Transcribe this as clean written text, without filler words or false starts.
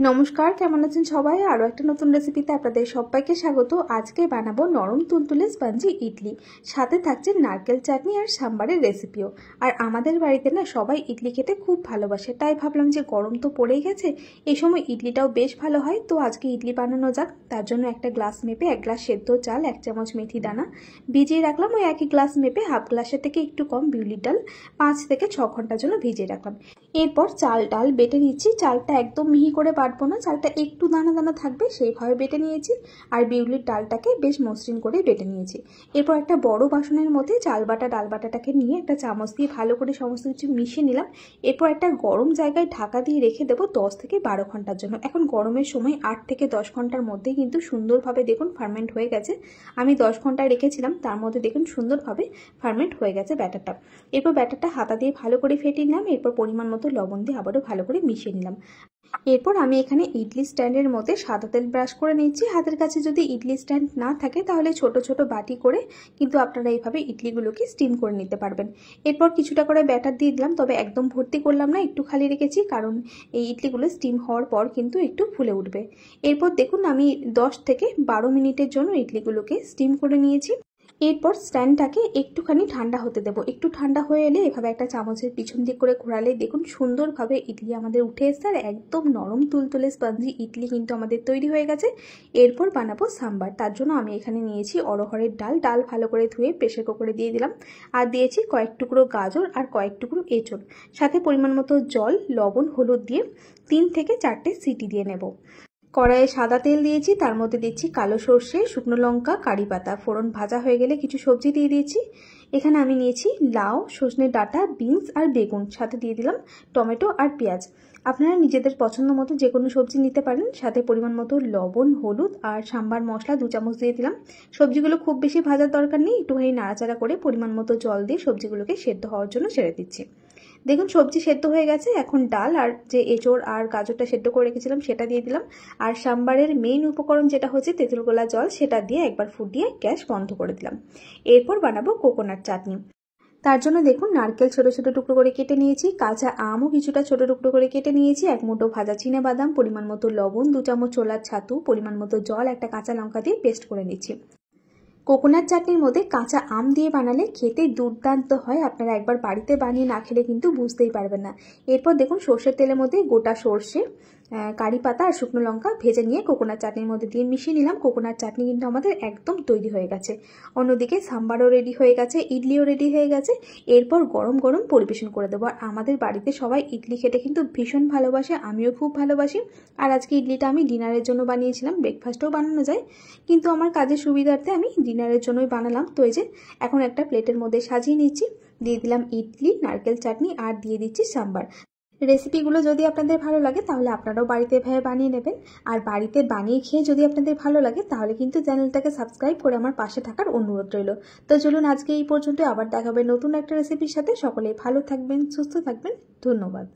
নমস্কার, কেমন আছেন সবাই? আরও একটা নতুন রেসিপিতে আপনাদের সবাইকে স্বাগত। আজকে বানাবো নরম তুলতুলে স্পঞ্জি ইডলি, সাথে থাকছে নারকেল চাটনি আর সাম্বারের রেসিপিও। আর আমাদের বাড়িতে না সবাই ইডলি খেতে খুব ভালোবাসে, তাই ভাবলাম যে গরম তো পড়েই গেছে, এই সময় ইডলিটাও বেশ ভালো হয়। তো আজকে ইডলি বানানো যাক। তার জন্য একটা গ্লাস মেপে 1 গ্লাস সেদ্ধ চাল, 1 চামচ মেথি দানা ভিজিয়ে রাখলাম। ওই একই গ্লাস মেপে হাফ গ্লাসের থেকে একটু কম বিউলির ডাল 5 থেকে 6 ঘন্টার জন্য ভিজিয়ে রাখলাম। এরপর চাল ডাল বেটে নিচ্ছি। চালটা একদম মিহি করে বাটবো না, চালটা একটু দানা দানা থাকবে সেইভাবে বেটে নিয়েছি। আর বিউলির ডালটাকে বেশ মসৃণ করে বেটে নিয়েছি। এরপর একটা বড় বাসনের মধ্যে চাল বাটা ডাল বাটাটাকে নিয়ে একটা চামচ দিয়ে ভালো করে সমস্ত কিছু মিশিয়ে নিলাম। এরপর একটা গরম জায়গায় ঢাকা দিয়ে রেখে দেবো 10 থেকে 12 ঘন্টার জন্য। এখন গরমের সময় 8 থেকে 10 ঘন্টার মধ্যে কিন্তু সুন্দরভাবে দেখুন ফার্মেন্ট হয়ে গেছে। আমি 10 ঘন্টা রেখেছিলাম, তার মধ্যে দেখুন সুন্দরভাবে ফার্মেন্ট হয়ে গেছে ব্যাটারটা। এরপর ব্যাটারটা হাতা দিয়ে ভালো করে ফেটিয়ে নিলাম। এরপর পরিমাণ মতো লবণ দিয়ে আবারও ভালো করে মিশিয়ে নিলাম। এরপর আমি এখানে ইডলি স্ট্যান্ডের মধ্যে সাদা তেল ব্রাশ করে নিচ্ছি। হাতের কাছে যদি ইডলি স্ট্যান্ড না থাকে তাহলে ছোট ছোট বাটি করে কিন্তু আপনারা এইভাবে ইডলিগুলোকে স্টিম করে নিতে পারবেন। এরপর কিছুটা করে ব্যাটার দিয়ে দিলাম, তবে একদম ভর্তি করলাম না, একটু খালি রেখেছি, কারণ এই ইডলিগুলো স্টিম হওয়ার পর কিন্তু একটু ফুলে উঠবে। এরপর দেখুন আমি 10 থেকে 12 মিনিটের জন্য ইডলিগুলোকে স্টিম করে নিয়েছি। এরপর স্ট্যান্ডটাকে একটুখানি ঠান্ডা হতে দেবো। একটু ঠান্ডা হয়ে এলে এভাবে একটা চামচের পিছন দিক করে ঘোরালে দেখুন সুন্দরভাবে ইডলি আমাদের উঠে এসছে আর একদম নরম তুলতুলে স্পঞ্জি ইডলি কিন্তু আমাদের তৈরি হয়ে গেছে। এরপর বানাবো সাম্বার। তার জন্য আমি এখানে নিয়েছি অড়হরের ডাল। ডাল ভালো করে ধুয়ে প্রেসার কুকারে দিয়ে দিলাম। আর দিয়েছি কয়েক টুকরো গাজর আর কয়েক টুকরো এঁচড়, সাথে পরিমাণ মতো জল, লবণ, হলুদ দিয়ে 3 থেকে 4টে সিটি দিয়ে নেব। কড়াইয়ে সাদা তেল দিয়েছি, তার মধ্যে দিচ্ছি কালো সর্ষে, শুকনো লঙ্কা, কারি পাতা। ফোড়ন ভাজা হয়ে গেলে কিছু সবজি দিয়ে দিয়েছি। এখানে আমি নিয়েছি লাউ, সজনে ডাঁটা, বিনস আর বেগুন, সাথে দিয়ে দিলাম টমেটো আর পেঁয়াজ। আপনারা নিজেদের পছন্দ মতো যে কোনো সবজি নিতে পারেন। সাথে পরিমাণ মতো লবণ, হলুদ আর সাম্বার মশলা 2 চামচ দিয়ে দিলাম। সবজিগুলো খুব বেশি ভাজার দরকার নেই, একটুখানি নাড়াচাড়া করে পরিমাণ মতো জল দিয়ে সবজিগুলোকে সেদ্ধ হওয়ার জন্য ছেড়ে দিচ্ছি। দেখুন সবজি সেদ্ধ হয়ে গেছে। এখন ডাল আর যে এঁচড় আর গাজরটা সেদ্ধ করে রেখেছিলাম সেটা দিয়ে দিলাম। আর সাম্বারের মেইন উপকরণ যেটা হচ্ছে তেঁতুল গোলা জল, সেটা দিয়ে একবার ফুটিয়ে গ্যাস বন্ধ করে দিলাম। এরপর বানাবো কোকোনাট চাটনি। তার জন্য দেখুন নারকেল ছোট ছোট টুকরো করে কেটে নিয়েছি, কাঁচা আমও কিছুটা ছোট টুকরো করে কেটে নিয়েছি, 1 মুঠো ভাজা বাদাম, পরিমাণ মতো লবণ, 2 চামচ ছোলার ছাতু, পরিমাণ মতো জল, একটা কাঁচা লঙ্কা দিয়ে পেস্ট করে নিচ্ছি। কোকোনাট চাটনির মধ্যে কাঁচা আম দিয়ে বানালে খেতে দুর্দান্ত হয়। আপনারা একবার বাড়িতে বানিয়ে না খেলে কিন্তু বুঝতেই পারবেন না। এরপর দেখুন সর্ষের তেলের মধ্যে গোটা সর্ষে, কারি পাতা আর শুকনো লঙ্কা ভেজে নিয়ে কোকোনাট চাটনির মধ্যে দিয়ে মিশিয়ে নিলাম। কোকোনাট চাটনি কিন্তু আমাদের একদম তৈরি হয়ে গেছে। অন্যদিকে সাম্বারও রেডি হয়ে গেছে, ইডলিও রেডি হয়ে গেছে। এরপর গরম গরম পরিবেশন করে দেবো। আর আমাদের বাড়িতে সবাই ইডলি খেতে কিন্তু ভীষণ ভালোবাসে, আমিও খুব ভালোবাসি। আর আজকে ইডলিটা আমি ডিনারের জন্য বানিয়েছিলাম, ব্রেকফাস্টেও বানানো যায়, কিন্তু আমার কাজের সুবিধার্থে আমি ডিনারের জন্যই বানালাম। তো এই যে এখন একটা প্লেটের মধ্যে সাজিয়ে নিচ্ছি। দিয়ে দিলাম ইডলি, নারকেল চাটনি আর দিয়ে দিচ্ছি সাম্বার। রেসিপিগুলো যদি আপনাদের ভালো লাগে তাহলে আপনারাও বাড়িতে এভাবে বানিয়ে নেবেন। আর বাড়িতে বানিয়ে খেয়ে যদি আপনাদের ভালো লাগে তাহলে কিন্তু চ্যানেলটাকে সাবস্ক্রাইব করে আমার পাশে থাকার অনুরোধ রইল। তো চলুন আজকে এই পর্যন্ত, আবার দেখা হবে নতুন একটা রেসিপির সাথে। সকলেই ভালো থাকবেন, সুস্থ থাকবেন। ধন্যবাদ।